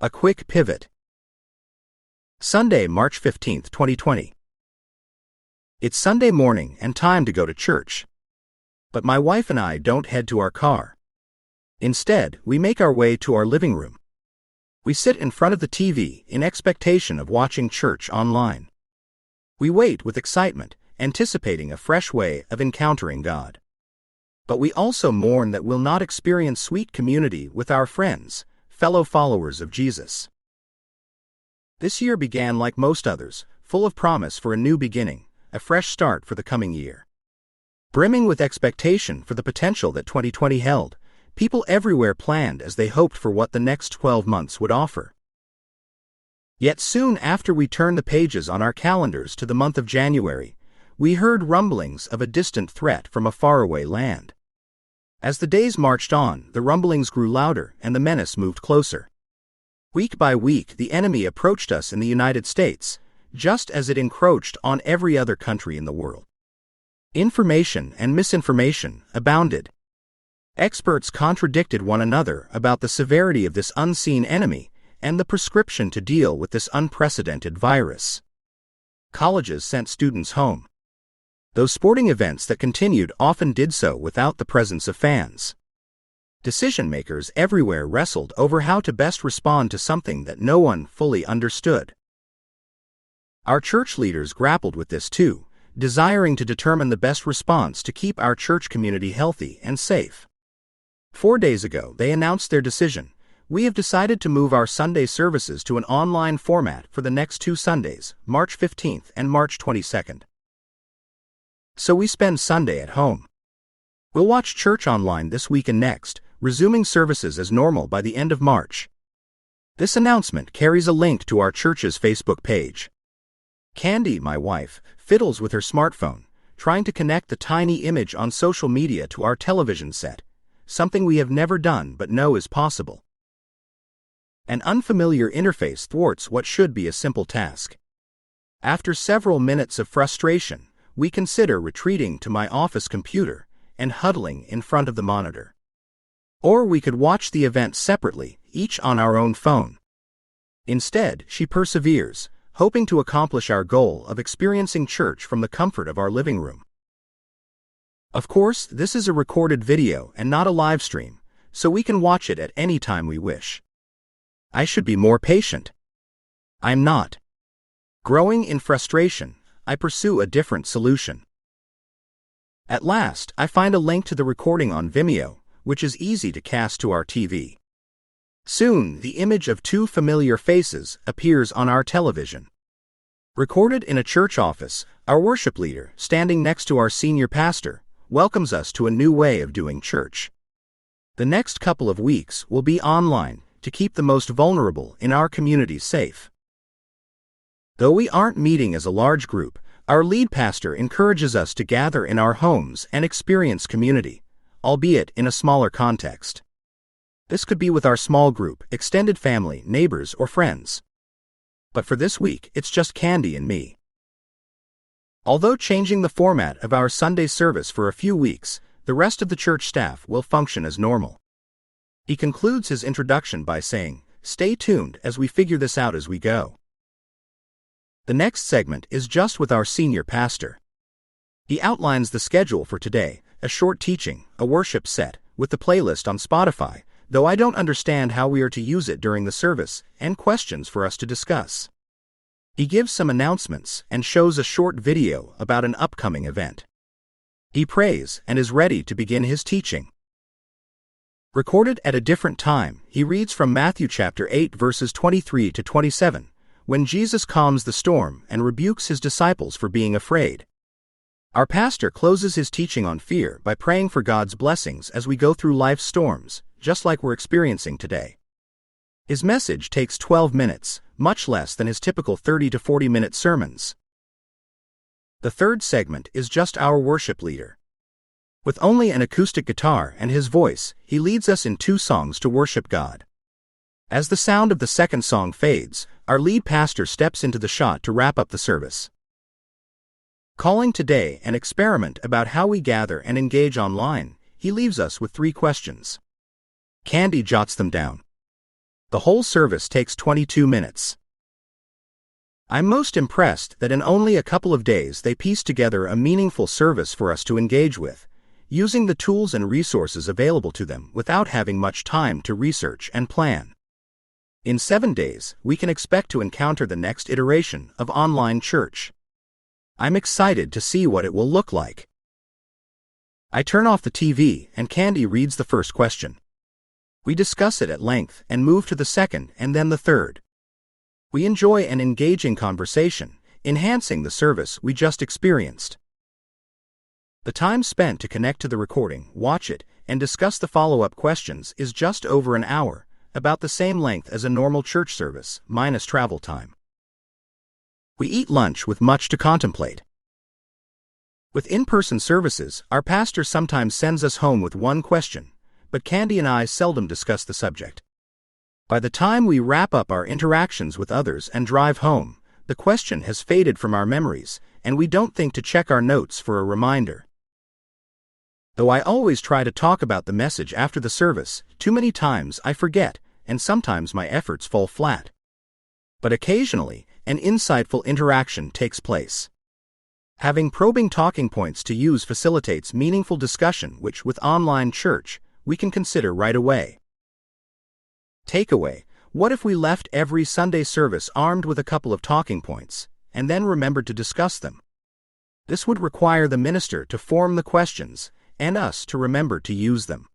A quick pivot. Sunday, March 15, 2020. It's Sunday morning and time to go to church. But my wife and I don't head to our car. Instead, we make our way to our living room. We sit in front of the TV in expectation of watching church online. We wait with excitement, anticipating a fresh way of encountering God. But we also mourn that we'll not experience sweet community with our friends, fellow followers of Jesus. This year began like most others, full of promise for a new beginning, a fresh start for the coming year. Brimming with expectation for the potential that 2020 held, people everywhere planned as they hoped for what the next 12 months would offer. Yet soon after we turned the pages on our calendars to the month of January, we heard rumblings of a distant threat from a faraway land. As the days marched on, the rumblings grew louder and the menace moved closer. Week by week, the enemy approached us in the United States, just as it encroached on every other country in the world. Information and misinformation abounded. Experts contradicted one another about the severity of this unseen enemy and the prescription to deal with this unprecedented virus. Colleges sent students home. Those sporting events that continued often did so without the presence of fans. Decision-makers everywhere wrestled over how to best respond to something that no one fully understood. Our church leaders grappled with this too, desiring to determine the best response to keep our church community healthy and safe. 4 days ago, they announced their decision. We have decided to move our Sunday services to an online format for the next 2 Sundays, March 15th and March 22nd. So we spend Sunday at home. We'll watch church online this week and next, resuming services as normal by the end of March. This announcement carries a link to our church's Facebook page. Candy, my wife, fiddles with her smartphone, trying to connect the tiny image on social media to our television set, something we have never done but know is possible. An unfamiliar interface thwarts what should be a simple task. After several minutes of frustration, we consider retreating to my office computer and huddling in front of the monitor. Or we could watch the event separately, each on our own phone. Instead, she perseveres, hoping to accomplish our goal of experiencing church from the comfort of our living room. Of course, this is a recorded video and not a live stream, so we can watch it at any time we wish. I should be more patient. I'm not. Growing in frustration, I pursue a different solution. At last, I find a link to the recording on Vimeo, which is easy to cast to our TV. Soon, the image of 2 familiar faces appears on our television. Recorded in a church office, our worship leader, standing next to our senior pastor, welcomes us to a new way of doing church. The next couple of weeks will be online to keep the most vulnerable in our community safe. Though we aren't meeting as a large group, our lead pastor encourages us to gather in our homes and experience community, albeit in a smaller context. This could be with our small group, extended family, neighbors, or friends. But for this week, it's just Candy and me. Although changing the format of our Sunday service for a few weeks, the rest of the church staff will function as normal. He concludes his introduction by saying, "Stay tuned as we figure this out as we go." The next segment is just with our senior pastor. He outlines the schedule for today, a short teaching, a worship set, with the playlist on Spotify, though I don't understand how we are to use it during the service, and questions for us to discuss. He gives some announcements and shows a short video about an upcoming event. He prays and is ready to begin his teaching. Recorded at a different time, he reads from Matthew chapter 8 verses 23 to 27, when Jesus calms the storm and rebukes his disciples for being afraid. Our pastor closes his teaching on fear by praying for God's blessings as we go through life's storms, just like we're experiencing today. His message takes 12 minutes, much less than his typical 30 to 40-minute sermons. The third segment is just our worship leader. With only an acoustic guitar and his voice, he leads us in 2 songs to worship God. As the sound of the second song fades, our lead pastor steps into the shot to wrap up the service. Calling today an experiment about how we gather and engage online, he leaves us with 3 questions. Candy jots them down. The whole service takes 22 minutes. I'm most impressed that in only a couple of days they pieced together a meaningful service for us to engage with, using the tools and resources available to them without having much time to research and plan. In 7 days, we can expect to encounter the next iteration of online church. I'm excited to see what it will look like. I turn off the TV and Candy reads the first question. We discuss it at length and move to the second and then the third. We enjoy an engaging conversation, enhancing the service we just experienced. The time spent to connect to the recording, watch it, and discuss the follow-up questions is just over an hour, about the same length as a normal church service, minus travel time. We eat lunch with much to contemplate. With in-person services, our pastor sometimes sends us home with one question, but Candy and I seldom discuss the subject. By the time we wrap up our interactions with others and drive home, the question has faded from our memories, and we don't think to check our notes for a reminder. Though I always try to talk about the message after the service, too many times I forget, and sometimes my efforts fall flat. But occasionally, an insightful interaction takes place. Having probing talking points to use facilitates meaningful discussion which, with online church, we can consider right away. Takeaway: what if we left every Sunday service armed with a couple of talking points, and then remembered to discuss them? This would require the minister to form the questions, and us to remember to use them.